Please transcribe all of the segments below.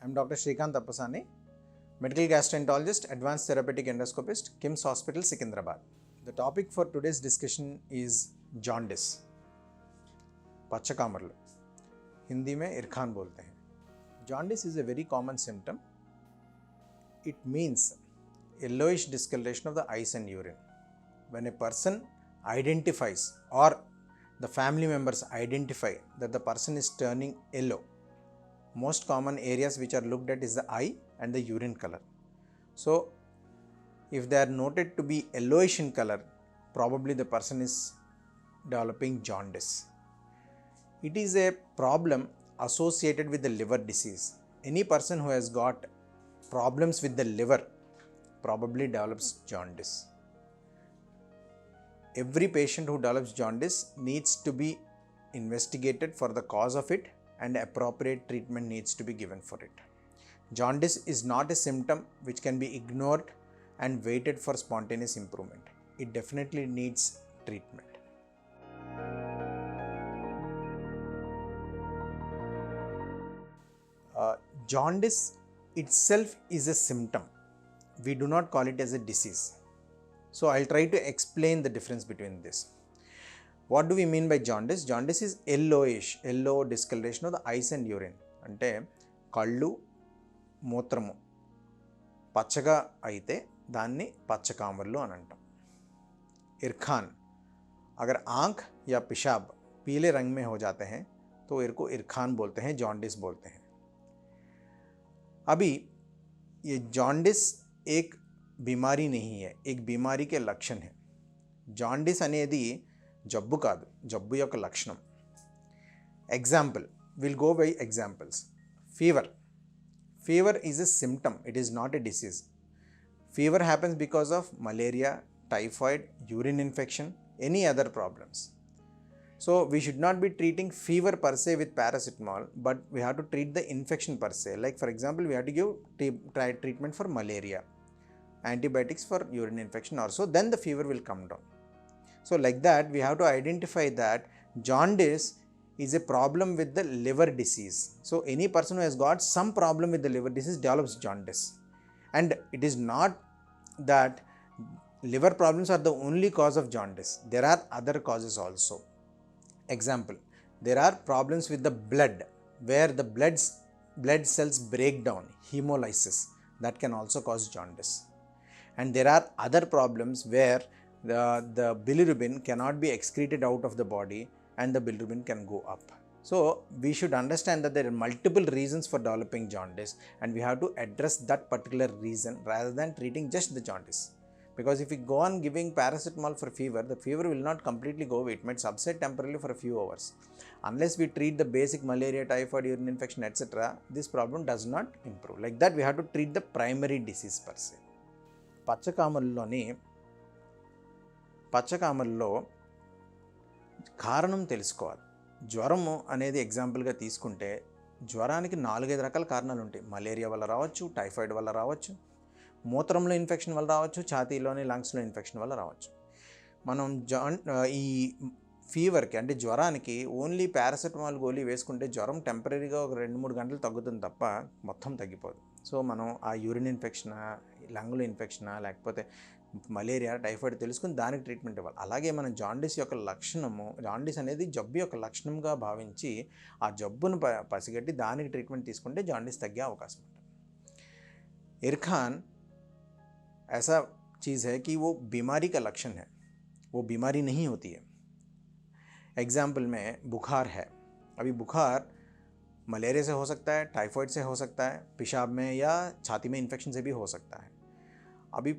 I'm Dr. Shrikant Appasani, medical gastroenterologist, advanced therapeutic endoscopist, KIMS Hospital, Secunderabad. The topic for today's discussion is jaundice. पच्चकामरलू Hindi में इरखान बोलते हैं. Jaundice is a very common symptom. It means yellowish discoloration of the eyes and urine. When a person identifies or the family members identify that the person is turning yellow, most common areas which are looked at is the eye and the urine color. So if they are noted to be yellowish in color, probably the person is developing jaundice. It is a problem associated with the liver disease. Any person who has got problems with the liver probably develops jaundice. Every patient who develops jaundice needs to be investigated for the cause of it and appropriate treatment needs to be given for it. Jaundice is not a symptom which can be ignored and waited for spontaneous improvement. It definitely needs treatment. Jaundice itself is a symptom. We do not call it as a disease. So I'll try to explain the difference between this. What do we mean by jaundice? Jaundice is yellowish, yellow discoloration of the eyes and urine. అంటే కళ్ళు మూత్రము పచ్చగా అయితే దాన్ని పచ్చకామర్లు అని అంటాం. इरखान, अगर आँख या पेशाब पीले रंग में हो जाते हैं तो इनको इरखान बोलते हैं, जॉन्डिस बोलते हैं. अभी ये जॉन्डिस एक बीमारी नहीं है, एक बीमारी के लक्षण है. జాండిస్ అనేది జబ్బు కాదు, జబ్బు యొక్క లక్షణం. Example, will go by examples. Fever is a symptom, it is not a disease. Fever happens because of malaria, typhoid, urine infection, any other problems. So we should not be treating fever per se with paracetamol, but we have to treat the infection per se. Like for example, we have to give treatment for malaria, antibiotics for urine infection also, then the fever will come down. So like that, we have to identify that jaundice is a problem with the liver disease. So any person who has got some problem with the liver disease develops jaundice. And it is not that liver problems are the only cause of jaundice. There are other causes also. Example, there are problems with the blood where the blood cells break down, hemolysis, that can also cause jaundice. And there are other problems where the bilirubin cannot be excreted out of the body and the bilirubin can go up. So we should understand that there are multiple reasons for developing jaundice and we have to address that particular reason rather than treating just the jaundice. Because if we go on giving paracetamol for fever, the fever will not completely go away. It might subside temporarily for a few hours. Unless we treat the basic malaria, typhoid, urine infection, etc., this problem does not improve. Like that, we have to treat the primary disease per se. పచ్చకామల్లో కారణం తెలుసుకోవాలి. జ్వరము అనేది ఎగ్జాంపుల్గా తీసుకుంటే జ్వరానికి 4-5 రకాల కారణాలు ఉంటాయి. Malaria వల్ల రావచ్చు, టైఫాయిడ్ వల్ల రావచ్చు, మూత్రంలో ఇన్ఫెక్షన్ వల్ల రావచ్చు, ఛాతీలోని లంగ్స్లో ఇన్ఫెక్షన్ వల్ల రావచ్చు. మనం ఈ ఫీవర్కి అంటే జ్వరానికి ఓన్లీ పారాసెటమాల్ గోళీ వేసుకుంటే జ్వరం టెంపరీగా ఒక 2-3 గంటలు తగ్గుతుంది తప్ప మొత్తం తగ్గిపోదు. సో మనం ఆ యూరిన్ ఇన్ఫెక్షనా, లంగ్లో ఇన్ఫెక్షనా, లేకపోతే మలేరియా, టైఫాయిడ్ తెలుసుకుని దానికి ట్రీట్మెంట్ ఇవ్వాలి. అలాగే మనం జాండిస్ యొక్క లక్షణము, జాండిస్ అనేది జబ్బు యొక్క లక్షణంగా భావించి ఆ జబ్బును పసిగట్టి దానికి ట్రీట్మెంట్ తీసుకుంటే జాండిస్ తగ్గే అవకాశం ఉంటుంది. इरखान ऐसा चीज़ है कि वो बीमारी का लक्षण है, वो बीमारी नहीं होती है. एग्जाम्पल में बुखार है. अभी बुखार मलेरिया से हो सकता है, टाइफाइड से हो सकता है, पेशाब में या छाती में इन्फेक्शन से भी हो सकता है. अभी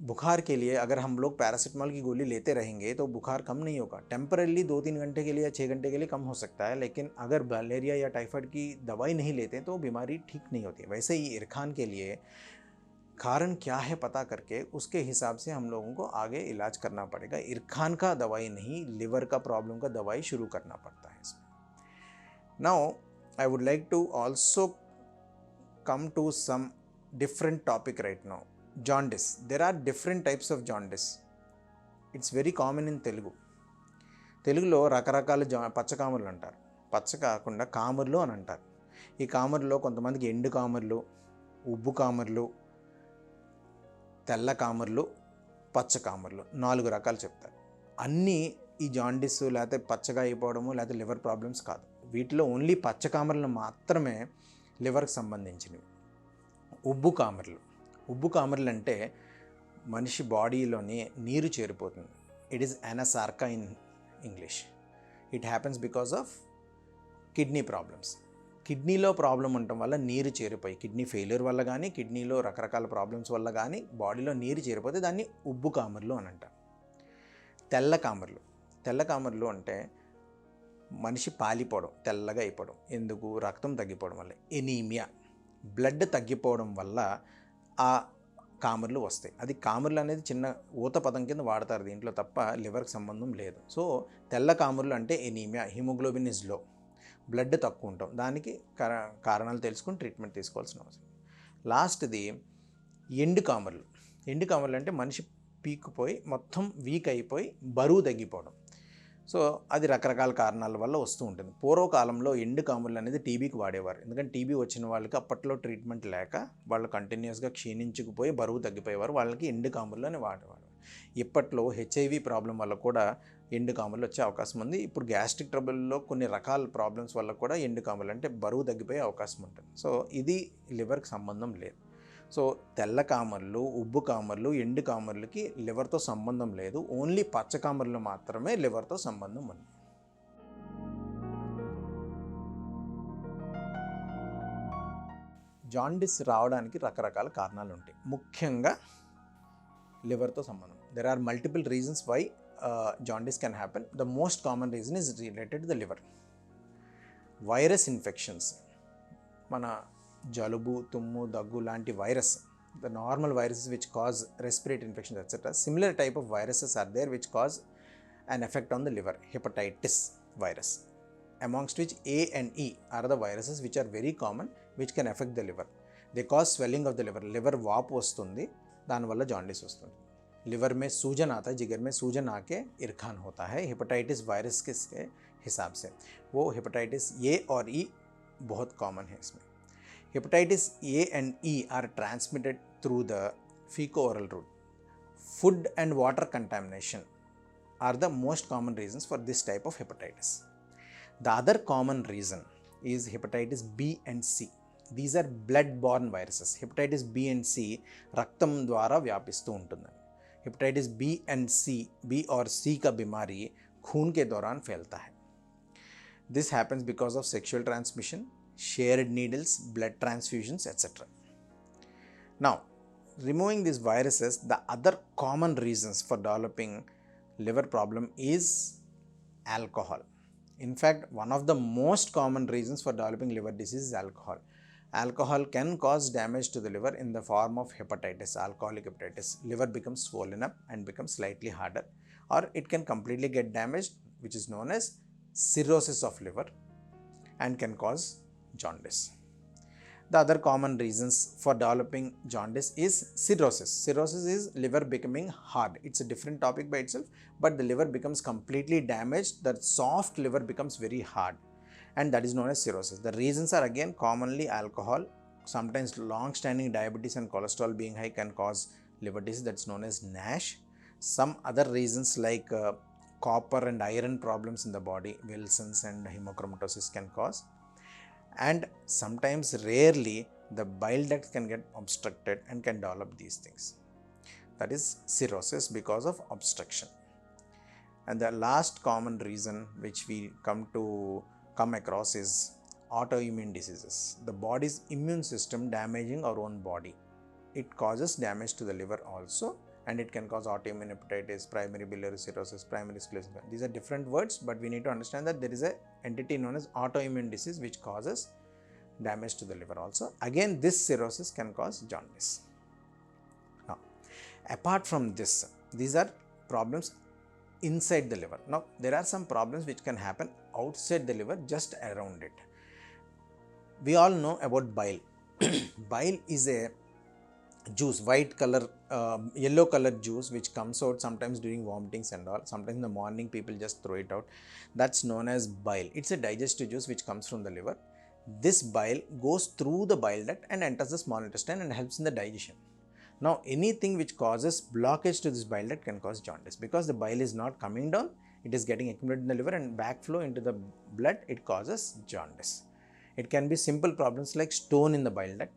बुखार के लिए अगर हम लोग पैरासीटामोल की गोली लेते रहेंगे तो बुखार कम नहीं होगा. टेम्परली 2-3 घंटे के लिए या 6 घंटे के लिए कम हो सकता है, लेकिन अगर मलेरिया या टाइफाइड की दवाई नहीं लेते तो बीमारी ठीक नहीं होती है. वैसे ही इरखान के लिए कारण क्या है पता करके उसके हिसाब से हम लोगों को आगे इलाज करना पड़ेगा. इरखान का दवाई नहीं, लिवर का प्रॉब्लम का दवाई शुरू करना पड़ता है इसमें. Now I would like to also come to some different topic right now. Jaundice. There are different types of jaundice. It's very common in Telugu. తెలుగులో రకరకాల పచ్చకామర్లు అంటారు. పచ్చ కాకుండా కామర్లు అని అంటారు. ఈ కామెర్లో కొంతమందికి ఎండు కామెర్లు, ఉబ్బు కామెర్లు, తెల్ల కామెర్లు, పచ్చ కామెర్లు 4 రకాలు చెప్తారు. అన్నీ ఈ జాండిస్ లేకపోతే పచ్చగా అయిపోవడము లేకపోతే లివర్ ప్రాబ్లమ్స్ కాదు. వీటిలో ఓన్లీ పచ్చ కామెర్లు మాత్రమే లివర్కి సంబంధించినవి. ఉబ్బు కామెర్లు అంటే మనిషి బాడీలోని నీరు చేరిపోతుంది. It is anasarca in English. It happens because of kidney problems. కిడ్నీలో ప్రాబ్లం ఉండటం వల్ల నీరు చేరిపోయి, కిడ్నీ ఫెయిల్యూర్ వల్ల కానీ కిడ్నీలో రకరకాల ప్రాబ్లమ్స్ వల్ల కానీ బాడీలో నీరు చేరిపోతే దాన్ని ఉబ్బు కామెర్లు అని అంటారు. తెల్ల కామెర్లు అంటే మనిషి పాలిపోవడం, తెల్లగా అయిపోవడం. ఎందుకు? రక్తం తగ్గిపోవడం వల్ల, ఎనీమియా, బ్లడ్ తగ్గిపోవడం వల్ల ఆ కామెర్లు వస్తాయి. అది కామెర్లు అనేది చిన్న ఊత పదం కింద వాడతారు దీంట్లో తప్ప లివర్కి సంబంధం లేదు. సో తెల్ల కామెర్లు అంటే anaemia, haemoglobin is low, blood తక్కువ ఉంటాం. దానికి కారణాలు తెలుసుకుని ట్రీట్మెంట్ తీసుకోవాల్సిన అవసరం. లాస్ట్ది ఎండు కామెర్లు అంటే మనిషి పీక్కుపోయి మొత్తం వీక్ అయిపోయి బరువు తగ్గిపోవడం. సో అది రకరకాల కారణాల వల్ల వస్తూ ఉంటుంది. పూర్వకాలంలో ఎండు కామెర్లు అనేది టీబీకి వాడేవారు. ఎందుకంటే టీబీ వచ్చిన వాళ్ళకి అప్పట్లో ట్రీట్మెంట్ లేక వాళ్ళు కంటిన్యూస్గా క్షీణించుకుపోయి బరువు తగ్గిపోయేవారు. వాళ్ళకి ఎండు కామెర్లు అని వాడేవారు. ఇప్పట్లో హెచ్ఐవి ప్రాబ్లం వల్ల కూడా ఎండు కామెర్లు వచ్చే అవకాశం ఉంది. ఇప్పుడు గ్యాస్ట్రిక్ ట్రబుల్లో కొన్ని రకాల ప్రాబ్లమ్స్ వల్ల కూడా ఎండు కామెర్లు అంటే బరువు తగ్గిపోయే అవకాశం ఉంటుంది. సో ఇది లివర్కి సంబంధం లేదు. సో తెల్ల కామెర్లు, ఉబ్బు కామెర్లు, ఎండు కామెర్లకి లివర్తో సంబంధం లేదు. ఓన్లీ పచ్చ కామెర్లు మాత్రమే లివర్తో సంబంధం ఉంది. జాండిస్ రావడానికి రకరకాల కారణాలు ఉంటాయి. ముఖ్యంగా లివర్తో సంబంధం. There are multiple reasons why jaundice can happen. The most common reason is related to the liver. Virus infections, మన జలుబు, తుమ్ము, దగ్గు లాంటి virus, the normal viruses which cause respiratory infections etc. Similar type of viruses are there which cause an effect on the liver. Hepatitis virus, amongst which A and E are the viruses which are very common which can affect the liver. They cause swelling of the liver. liver వాపు వస్తుంది, దానివల్ల jaundice వస్తుంది. Liver में सूजन आता है, जिगर में सूजन आके इरखान होता है हेपेटाइटिस वायरस के हिसाब से. वो हेपेटाइटिस ए और ई बहुत कॉमन है इसमें. Hepatitis A and E are transmitted through the faeco oral route. Food and water contamination are the most common reasons for this type of hepatitis. The other common reason is hepatitis B and C. These are blood-borne viruses. Hepatitis B and C రక్తం ద్వారా వ్యాపిస్తూ ఉంటుంది. Hepatitis B and C, B और C का बीमारी खून के दौरान फैलता है. This happens because of sexual transmission, shared needles, blood transfusions etc. Now, removing these viruses, the other common reasons for developing liver problem is alcohol. In fact, one of the most common reasons for developing liver disease is alcohol. Alcohol can cause damage to the liver in the form of hepatitis, alcoholic hepatitis. Liver becomes swollen up and becomes slightly harder, or it can completely get damaged, which is known as cirrhosis of liver, and can cause jaundice. The other common reasons for developing jaundice is cirrhosis. Cirrhosis is liver becoming hard. It's a different topic by itself, but the liver becomes completely damaged. The soft liver becomes very hard, and that is known as cirrhosis. The reasons are again commonly alcohol, sometimes long-standing diabetes and cholesterol being high can cause liver disease, that's known as NASH. Some other reasons like copper and iron problems in the body, Wilson's and hemochromatosis can cause, and sometimes rarely the bile ducts can get obstructed and can develop these things. That is cirrhosis because of obstruction. And the last common reason which we come across is autoimmune diseases. The body's immune system damaging our own body. It causes damage to the liver also, and it can cause autoimmune hepatitis, primary biliary cirrhosis, primary sclerosis. These are different words, but we need to understand that there is an entity known as autoimmune disease which causes damage to the liver also. Again, this cirrhosis can cause jaundice. Now, apart from this, these are problems inside the liver. Now, there are some problems which can happen outside the liver, just around it. We all know about bile. Bile is a juice, white color, yellow colored juice which comes out sometimes during vomitings and all. Sometimes in the morning people just throw it out. That's known as bile. It's a digestive juice which comes from the liver. This bile goes through the bile duct and enters the small intestine and helps in the digestion. Now, anything which causes blockage to this bile duct can cause jaundice, because the bile is not coming down, it is getting accumulated in the liver and backflow into the blood, it causes jaundice. It can be simple problems like stone in the bile duct,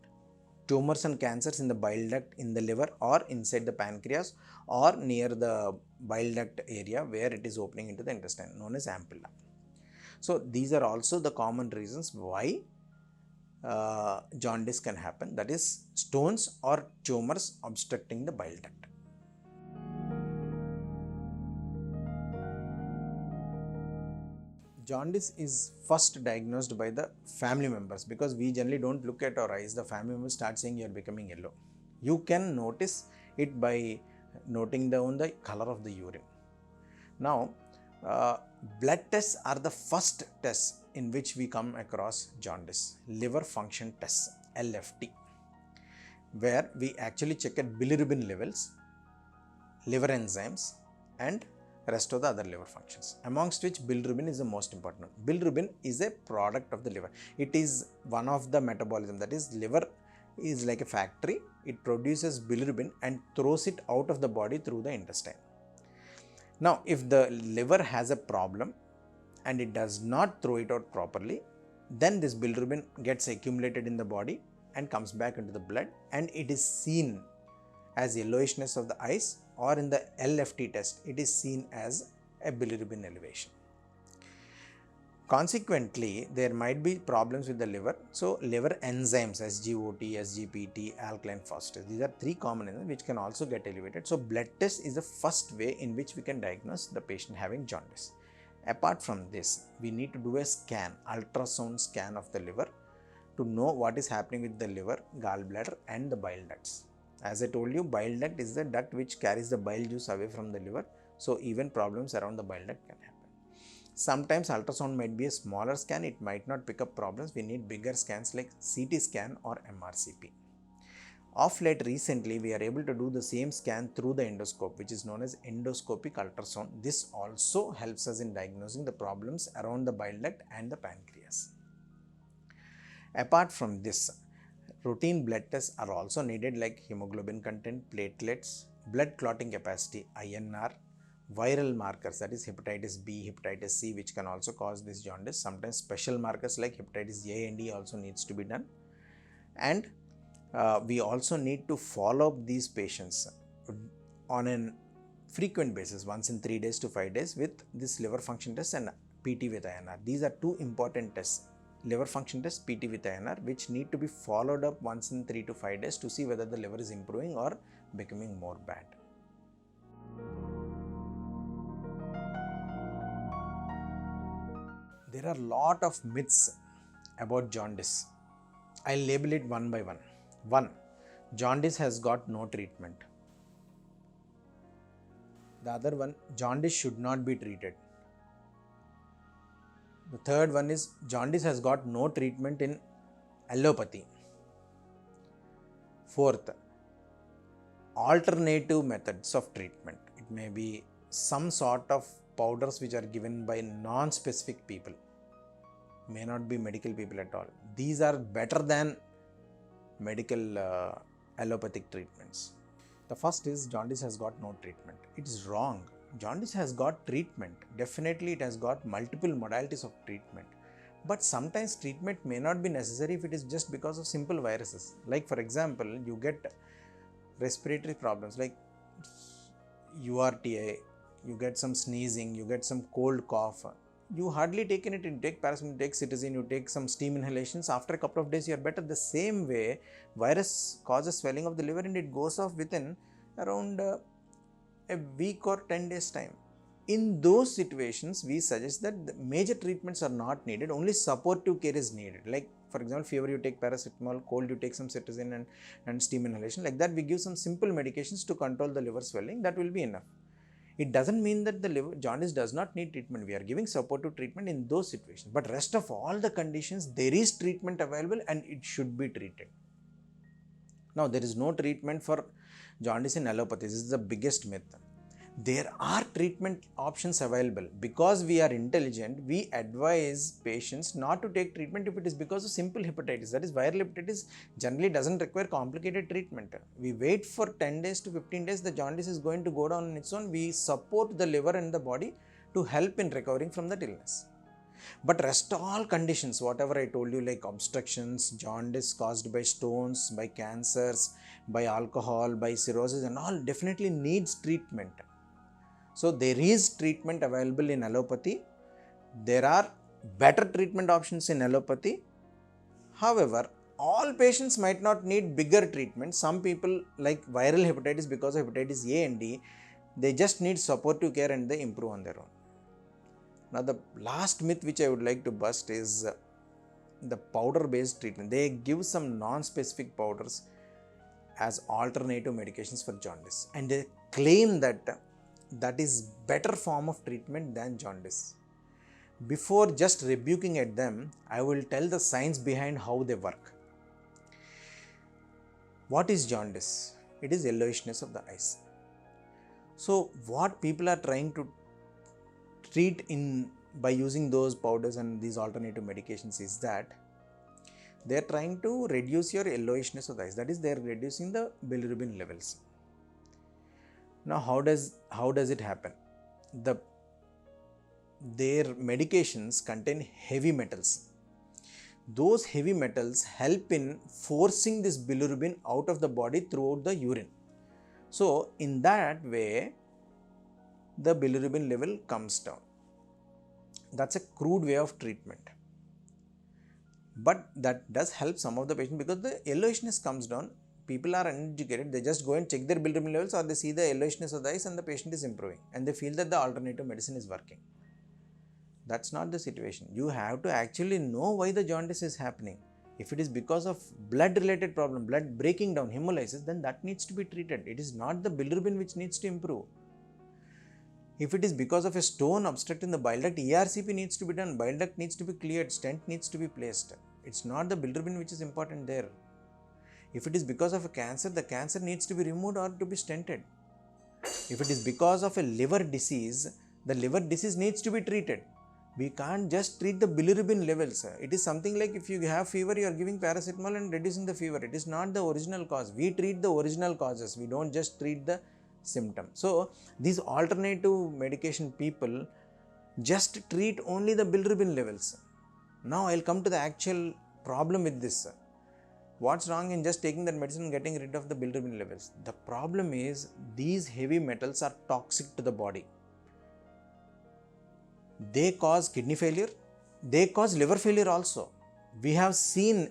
tumors and cancers in the bile duct in the liver or inside the pancreas or near the bile duct area where it is opening into the intestine, known as ampulla. So these are also the common reasons why jaundice can happen, that is stones or tumors obstructing the bile duct. Jaundice is first diagnosed by the family members, because we generally don't look at our eyes. The family members start saying you are becoming yellow. You can notice it by noting down the color of the urine. Now, blood tests are the first tests in which we come across jaundice. Liver function tests, LFT, where we actually check at bilirubin levels, liver enzymes and rest of the other liver functions, amongst which bilirubin is the most important. Bilirubin is a product of the liver. It is one of the metabolism, that is liver is like a factory. It produces bilirubin and throws it out of the body through the intestine. Now, if the liver has a problem and it does not throw it out properly, then this bilirubin gets accumulated in the body and comes back into the blood, and it is seen as yellowishness of the eyes, or in the LFT test, it is seen as a bilirubin elevation. Consequently, there might be problems with the liver. So, liver enzymes, SGOT, SGPT, alkaline phosphatase, these are three common enzymes which can also get elevated. So, blood test is the first way in which we can diagnose the patient having jaundice. Apart from this, we need to do a scan, ultrasound scan of the liver, to know what is happening with the liver, gallbladder and the bile ducts. As I told you, bile duct is the duct which carries the bile juice away from the liver. So, even problems around the bile duct can happen. Sometimes ultrasound might be a smaller scan, it might not pick up problems. We need bigger scans like CT scan or MRCP. Of late, recently, we are able to do the same scan through the endoscope, which is known as endoscopic ultrasound. This also helps us in diagnosing the problems around the bile duct and the pancreas. Apart from this, routine blood tests are also needed, like hemoglobin content, platelets, blood clotting capacity, INR, viral markers, that is hepatitis B, hepatitis C, which can also cause this jaundice. Sometimes special markers like hepatitis A and E also needs to be done. And we also need to follow up these patients on a frequent basis, once in 3 days to 5 days, with this liver function test and PT with INR. These are two important tests, liver function test, PT with INR, which need to be followed up once in 3 to 5 days to see whether the liver is improving or becoming more bad. There are a lot of myths about jaundice. I'll label it one by one. 1. Jaundice has got no treatment. The other one, jaundice should not be treated. The third one is, jaundice has got no treatment in allopathy. Fourth, alternative methods of treatment. It may be some sort of powders which are given by non-specific people, may not be medical people at all. These are better than medical allopathic treatments. The first is, jaundice has got no treatment. It is wrong. Jaundice has got treatment. Definitely it has got multiple modalities of treatment. But sometimes treatment may not be necessary if it is just because of simple viruses. Like for example, you get respiratory problems like URTI, you get some sneezing, you get some cold cough. You hardly take anything, you take paracetamol, you take cetirizine, you take some steam inhalations. After a couple of days, you are better. The same way, virus causes swelling of the liver and it goes off within around a week or 10 days time. In those situations, we suggest that the major treatments are not needed, only supportive care is needed. Like for example, fever, you take paracetamol, cold, you take some cetirizine and steam inhalation. Like that, we give some simple medications to control the liver swelling. That will be enough. It doesn't mean that the liver jaundice does not need treatment. We are giving supportive treatment in those situations. But rest of all the conditions, there is treatment available and it should be treated. Now, there is no treatment for jaundice in allopathy. This is the biggest myth. There are treatment options available. Because we are intelligent, we advise patients not to take treatment if it is because of simple hepatitis. That is, viral hepatitis generally doesn't require complicated treatment. We wait for 10 days to 15 days, the jaundice is going to go down on its own. We support the liver and the body to help in recovering from that illness. But rest all conditions, whatever I told you, like obstructions, jaundice caused by stones, by cancers, by alcohol, by cirrhosis and all, definitely needs treatment. So there is treatment available in allopathy. There are better treatment options in allopathy. However, all patients might not need bigger treatment. Some people, like viral hepatitis, because of hepatitis A and D, they just need supportive care and they improve on their own. Now the last myth which I would like to bust is the powder based treatment. They give some non-specific powders as alternative medications for jaundice, and they claim that that is better form of treatment than jaundice. Before just rebuking at them, I will tell the science behind how they work. What is jaundice? It is yellowishness of the eyes. So what people are trying to treat by using those powders and these alternative medications is that they are trying to reduce your yellowishness of the eyes. That is, they are reducing the bilirubin levels. Now how does it happen? Their medications contain heavy metals. Those heavy metals help in forcing this bilirubin out of the body throughout the urine. So in that way, the bilirubin level comes down. That's a crude way of treatment. But that does help some of the patients, because the yellowishness comes down. People are uneducated, they just go and check their bilirubin levels, or they see the yellowishness of the eyes and the patient is improving, and they feel that the alternative medicine is working. That's not the situation. You have to actually know why the jaundice is happening. If it is because of blood related problem, blood breaking down, hemolysis, then that needs to be treated. It is not the bilirubin which needs to improve. If it is because of a stone obstructing the bile duct, ERCP needs to be done, bile duct needs to be cleared, stent needs to be placed. It's not the bilirubin which is important there. If it is because of a cancer, the cancer needs to be removed or to be stented. If it is because of a liver disease, the liver disease needs to be treated. We can't just treat the bilirubin levels. It is something like if you have fever, you are giving paracetamol and reducing the fever. It is not the original cause. We treat the original causes. We don't just treat the symptom. So these alternative medication people just treat only the bilirubin levels. Now I'll come to the actual problem with this. What's wrong in just taking that medicine and getting rid of the bilirubin levels? The problem is these heavy metals are toxic to the body. They cause kidney failure. They cause liver failure also. We have seen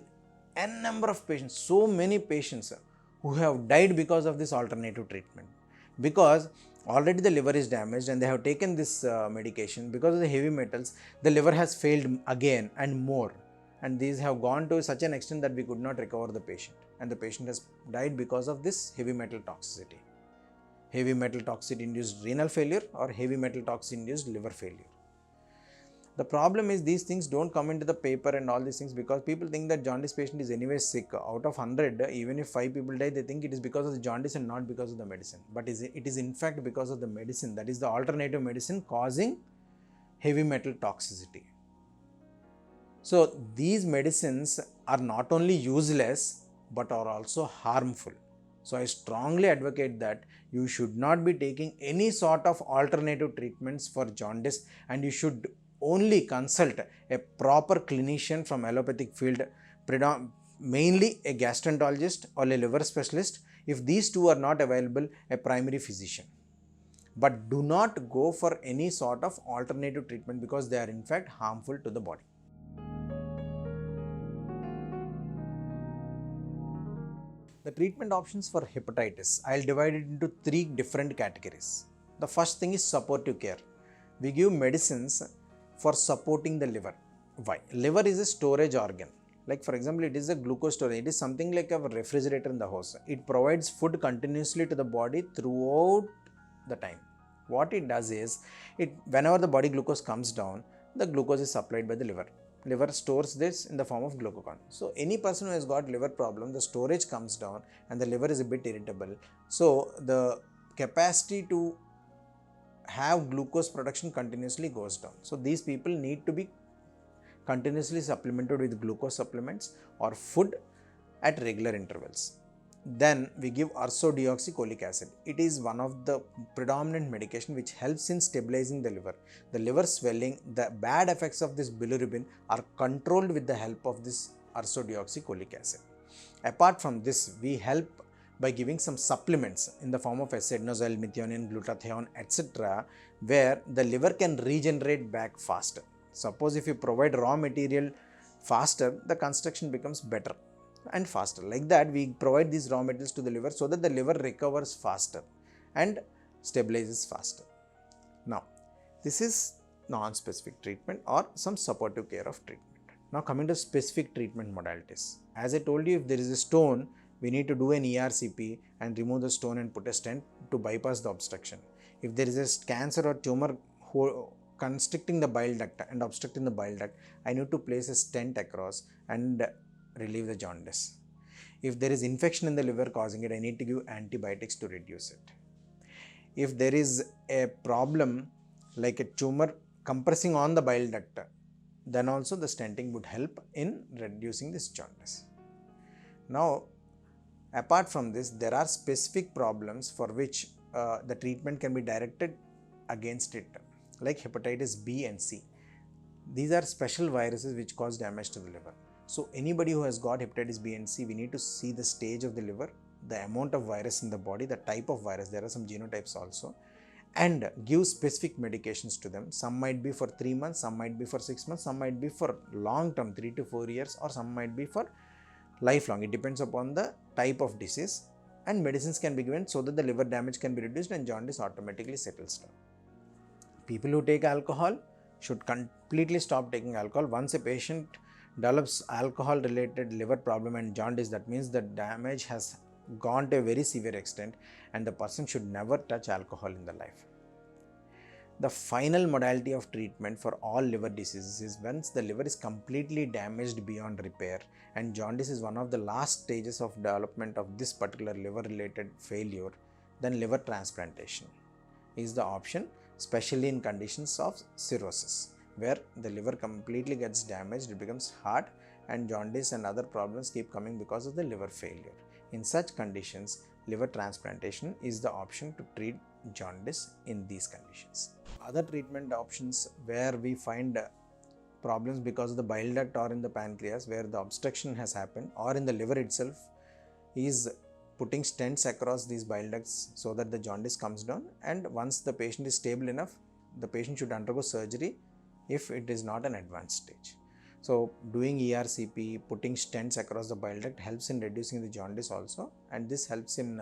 n number of patients, so many patients who have died because of this alternative treatment. Because already the liver is damaged and they have taken this medication, because of the heavy metals, the liver has failed again and more. And these have gone to such an extent that we could not recover the patient. And the patient has died because of this heavy metal toxicity. Heavy metal toxicity induced renal failure or heavy metal toxicity induced liver failure. The problem is these things don't come into the paper and all these things, because people think that jaundice patient is anyway sick. Out of 100, even if 5 people die, they think it is because of the jaundice and not because of the medicine. But it is in fact because of the medicine, that is the alternative medicine, causing heavy metal toxicity. So these medicines are not only useless but are also harmful. So I strongly advocate that you should not be taking any sort of alternative treatments for jaundice, and you should only consult a proper clinician from allopathic field, mainly a gastroenterologist or a liver specialist. If these two are not available, a primary physician. But do not go for any sort of alternative treatment, because they are in fact harmful to the body. The treatment options for hepatitis, I'll divide it into 3 different categories. The first thing is supportive care. We give medicines for supporting the liver. Why? Liver is a storage organ. Like for example, it is a glucose storage. It is something like a refrigerator in the house. It provides food continuously to the body throughout the time. What it does is, whenever the body glucose comes down, the glucose is supplied by the liver. Liver stores this in the form of glucagon. So any person who has got liver problem, the storage comes down and the liver is a bit irritable. So the capacity to have glucose production continuously goes down. So these people need to be continuously supplemented with glucose supplements or food at regular intervals. Then we give ursodeoxycholic acid. It is one of the predominant medication which helps in stabilizing the liver. The liver swelling, the bad effects of this bilirubin are controlled with the help of this ursodeoxycholic acid. Apart from this, we help by giving some supplements in the form of acetinosyl, methionine, glutathione, etc., where the liver can regenerate back faster. Suppose if you provide raw material faster, the construction becomes better and faster. Like that, we provide these raw materials to the liver so that the liver recovers faster and stabilizes faster. Now, this is non-specific treatment or some supportive care of treatment. Now coming to specific treatment modalities. As I told you, if there is a stone, we need to do an ERCP and remove the stone and put a stent to bypass the obstruction. If there is a cancer or tumor constricting the bile duct and obstructing the bile duct, I need to place a stent across and relieve the jaundice. If there is infection in the liver causing it, I need to give antibiotics to reduce it. If there is a problem like a tumor compressing on the bile duct, then also the stenting would help in reducing this jaundice. Now, apart from this, there are specific problems for which the treatment can be directed against it, like hepatitis B and C. These are special viruses which cause damage to the liver. So anybody who has got hepatitis B and C, we need to see the stage of the liver, the amount of virus in the body, the type of virus, there are some genotypes also, and give specific medications to them. Some might be for 3 months, some might be for 6 months, some might be for long term, 3 to 4 years, or some might be for lifelong. It depends upon the type of disease, and medicines can be given so that the liver damage can be reduced and jaundice automatically settles down. People who take alcohol should completely stop taking alcohol. Once a patient develops alcohol related liver problem and jaundice, that means the damage has gone to a very severe extent and the person should never touch alcohol in the life. The final modality of treatment for all liver diseases is once the liver is completely damaged beyond repair, and jaundice is one of the last stages of development of this particular liver related failure, then liver transplantation is the option, especially in conditions of cirrhosis, where the liver completely gets damaged, it becomes hard, and jaundice and other problems keep coming because of the liver failure. In such conditions, liver transplantation is the option to treat jaundice in these conditions. Other treatment options where we find problems because of the bile duct or in the pancreas where the obstruction has happened, or in the liver itself, is putting stents across these bile ducts so that the jaundice comes down, and once the patient is stable enough, the patient should undergo surgery if it is not an advanced stage. So doing ERCP, putting stents across the bile duct helps in reducing the jaundice also, and this helps in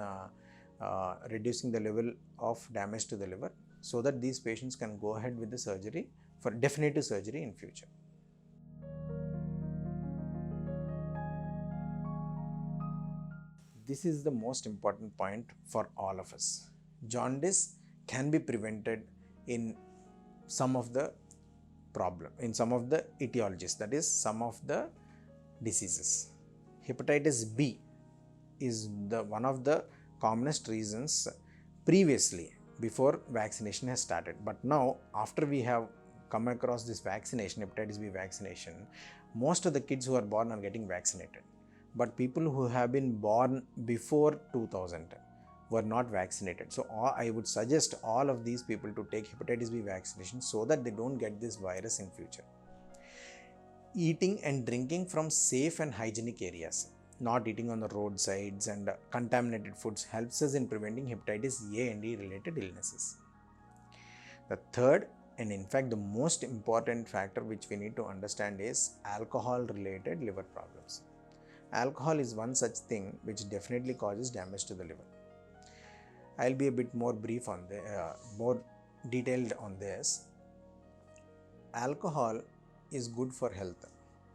reducing the level of damage to the liver so that these patients can go ahead with the surgery for definitive surgery in future. This is the most important point for all of us. Jaundice can be prevented in some of the in some of the etiologies, that is some of the diseases. Hepatitis B is one of the commonest reasons previously before vaccination has started, but now after we have come across this vaccination, hepatitis B vaccination, most of the kids who are born are getting vaccinated, but people who have been born before 2000 were not vaccinated. So I would suggest all of these people to take hepatitis B vaccination so that they don't get this virus in future. Eating and drinking from safe and hygienic areas, not eating on the roadsides and contaminated foods, helps us in preventing hepatitis A and E related illnesses. The third, and in fact the most important factor which we need to understand, is alcohol related liver problems. Alcohol is one such thing which definitely causes damage to the liver. I'll be a bit more brief on more detailed on this. Alcohol is good for health.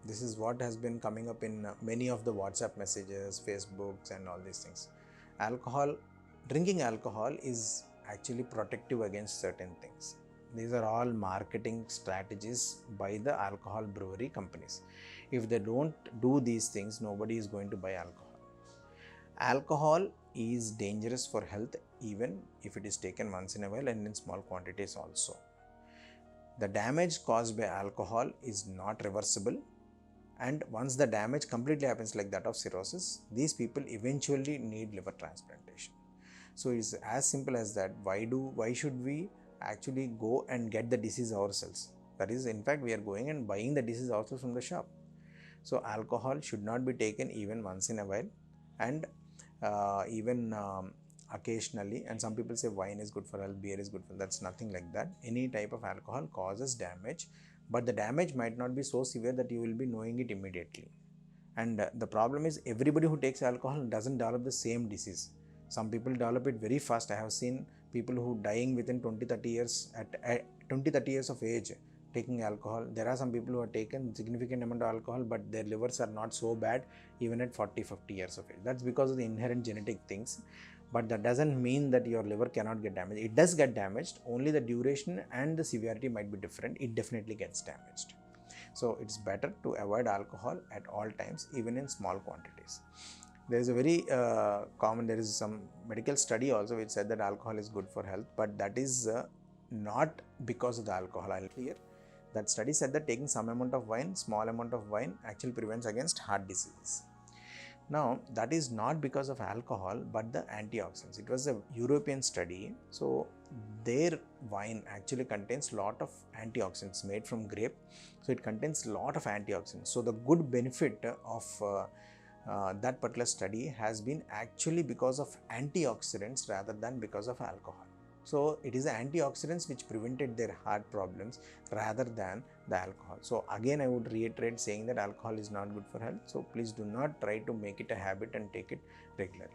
This is what has been coming up in many of the WhatsApp messages, Facebooks and all these things. Drinking alcohol is actually protective against certain things. These are all marketing strategies by the alcohol brewery companies. If they don't do these things, nobody is going to buy alcohol. Alcohol is dangerous for health even if it is taken once in a while and in small quantities also. The damage caused by alcohol is not reversible, and once the damage completely happens, like that of cirrhosis, these people eventually need liver transplantation. So it's as simple as that. Why should we actually go and get the disease ourselves? That is, in fact, we are going and buying the disease ourselves from the shop. So alcohol should not be taken even once in a while, and even occasionally. And some people say wine is good for health, beer is good for health. That's nothing like that. Any type of alcohol causes damage, but the damage might not be so severe that you will be knowing it immediately. And the problem is, everybody who takes alcohol doesn't develop the same disease. Some people develop it very fast. I have seen people who dying within 20-30 years at 20-30 years of age taking alcohol. There are some people who have taken significant amount of alcohol, but their livers are not so bad even at 40-50 years of age. That's because of the inherent genetic things. But that doesn't mean that your liver cannot get damaged. It does get damaged, only the duration and the severity might be different. It definitely gets damaged. So it's better to avoid alcohol at all times, even in small quantities. There is a very there is some medical study also which said that alcohol is good for health, but that is not because of the alcohol. I'll clear. That study said that taking some amount of wine, small amount of wine, actually prevents against heart diseases. Now, that is not because of alcohol, but the antioxidants. It was a European study. So their wine actually contains lot of antioxidants made from grape. So it contains lot of antioxidants. So the good benefit of that particular study has been actually because of antioxidants rather than because of alcohol. So it is the antioxidants which prevented their heart problems rather than the alcohol. So again, I would reiterate saying that alcohol is not good for health. So please do not try to make it a habit and take it regularly.